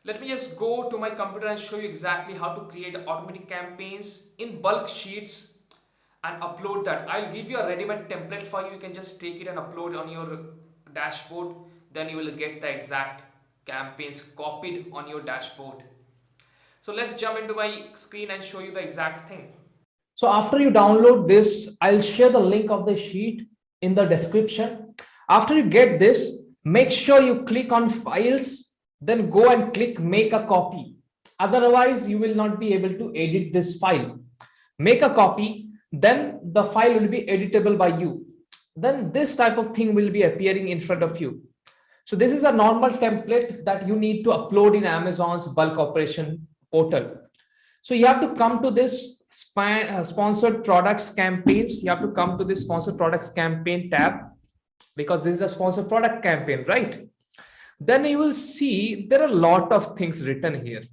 Let me just go to my computer and show you exactly how to create automatic campaigns in bulk sheets and upload that. I'll give you a ready-made template for you. You can just take it and upload on your dashboard. Then you will get the exact campaigns copied on your dashboard. So let's jump into my screen and show you the exact thing. So after you download this, I'll share the link of the sheet in the description. After you get this, make sure you click on files, then go and click make a copy. Otherwise, you will not be able to edit this file. Make a copy, then the file will be editable by you. Then this type of thing will be appearing in front of you. So this is a normal template that you need to upload in Amazon's bulk operation portal. So you have to come to this sponsored products campaigns. You have to come to this sponsored products campaign tab because this is a sponsored product campaign, right? Then you will see there are a lot of things written here.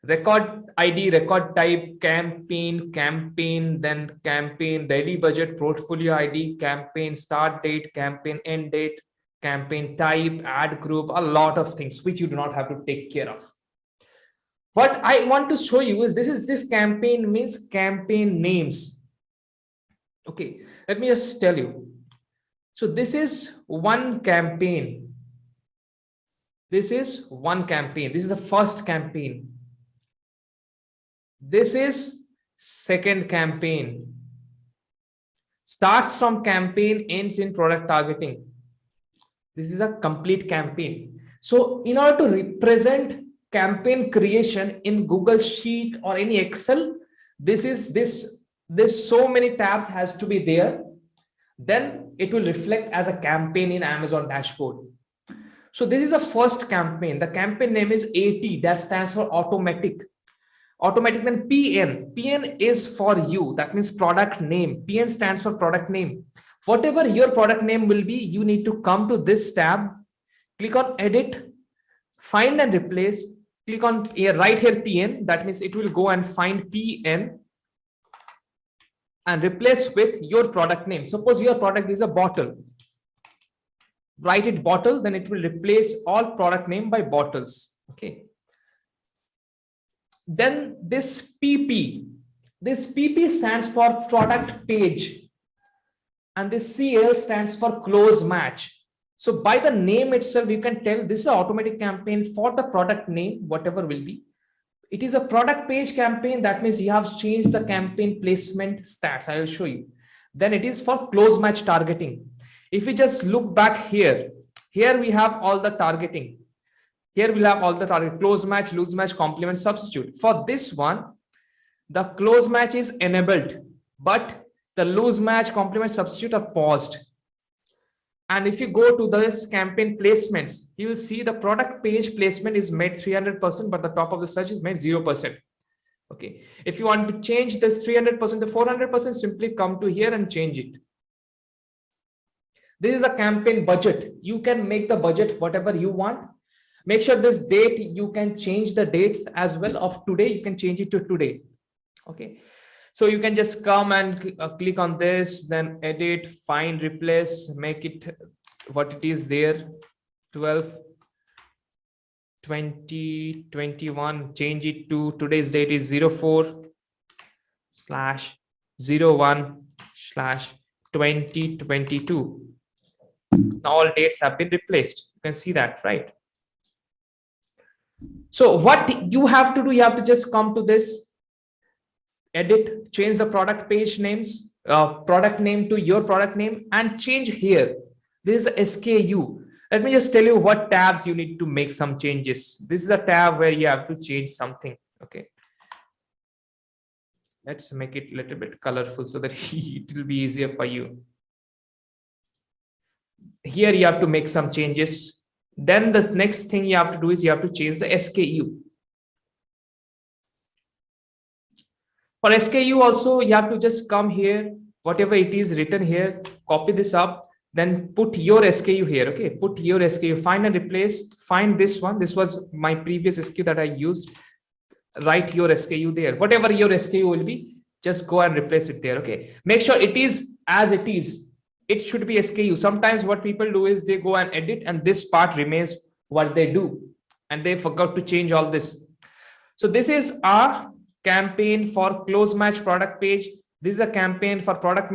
Record ID, record type, campaign, then campaign, daily budget, portfolio ID, campaign start date, campaign end date, campaign type, ad group, a lot of things which you do not have to take care of. What I want to show you is this campaign means campaign names. Okay, let me just tell you. So this is one campaign. This is one campaign. This is the first campaign. This is second campaign. Starts from campaign, ends in product targeting. This is a complete campaign. So in order to represent campaign creation in Google Sheet or any Excel, this so many tabs has to be there. Then it will reflect as a campaign in Amazon dashboard. So this is the first campaign. The campaign name is AT, that stands for automatic. Automatic, then PN. PN is for you. That means product name. PN stands for product name. Whatever your product name will be, you need to come to this tab, click on edit, find and replace, click on here, right here PN. That means it will go and find PN and replace with your product name. Suppose your product is a bottle. Write it bottle, then it will replace all product name by bottles. Okay. Then this PP. This PP stands for product page. And this CL stands for close match. So by the name itself, you can tell this is an automatic campaign for the product name, whatever will be. It is a product page campaign. That means you have changed the campaign placement stats. I will show you. Then it is for close match targeting. If we just look back here we have all the targeting. Here we'll have all the target: close match, loose match, complement, substitute. For this one, the close match is enabled, but the loose match, complement, substitute are paused. And if you go to this campaign placements, you will see the product page placement is made 300%, but the top of the search is made 0%. Okay. If you want to change this 300% to 400%, simply come to here and change it. This is a campaign budget. You can make the budget whatever you want. Make sure this date, you can change the dates as well of today. You can change it to today. Okay. So you can just come and click on this, then edit, find, replace, make it what it is there, 12, 20, 21, change it to today's date is 04/01/2022. Now all dates have been replaced. You can see that, right? So what you have to do, you have to just come to this, edit, change the product page names, product name to your product name, and change here. This is the SKU. Let me just tell you what tabs you need to make some changes. This is a tab where you have to change something. Okay. Let's make it a little bit colorful so that it will be easier for you. Here you have to make some changes. Then the next thing you have to do is you have to change the SKU. For SKU also, you have to just come here, whatever it is written here, copy this up, then put your SKU here. Okay, put your SKU, find and replace, find this one. This was my previous SKU that I used. Write your SKU there. Whatever your SKU will be, just go and replace it there. Okay, make sure it is as it is. It should be SKU. Sometimes what people do is they go and edit and this part remains what they do. and they forgot to change all this. So this is a campaign for close match product page. This is a campaign for product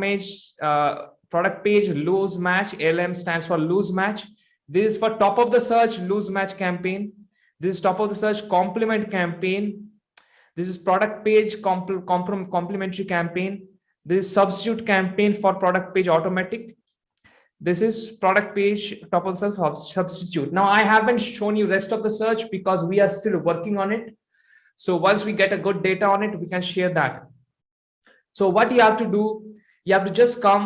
page lose match. LM stands for lose match. This is for top of the search lose match campaign. This is top of the search complement campaign. This is product page complementary campaign. This is substitute campaign for product page automatic. This is product page top of the search substitute. Now I haven't shown you rest of the search because we are still working on it. So once we get a good data on it, we can share that. So what you have to do, you have to just come,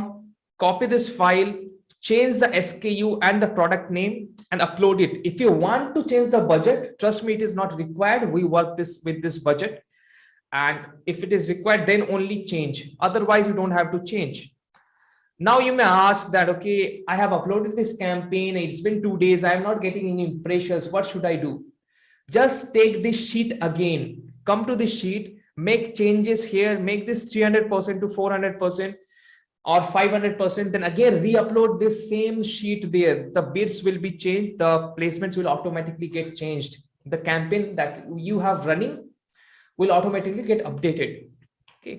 copy this file, change the SKU and the product name and upload it. If you want to change the budget, trust me, it is not required. We work this with this budget. And if it is required, then only change. Otherwise, you don't have to change. Now you may ask that, okay, I have uploaded this campaign. It's been 2 days. I'm not getting any impressions. What should I do? Just take this sheet again, come to this sheet, make changes here, make this 300% to 400% or 500%, then again re-upload this same sheet there. The bids will be changed, the placements will automatically get changed. The campaign that you have running will automatically get updated. Okay.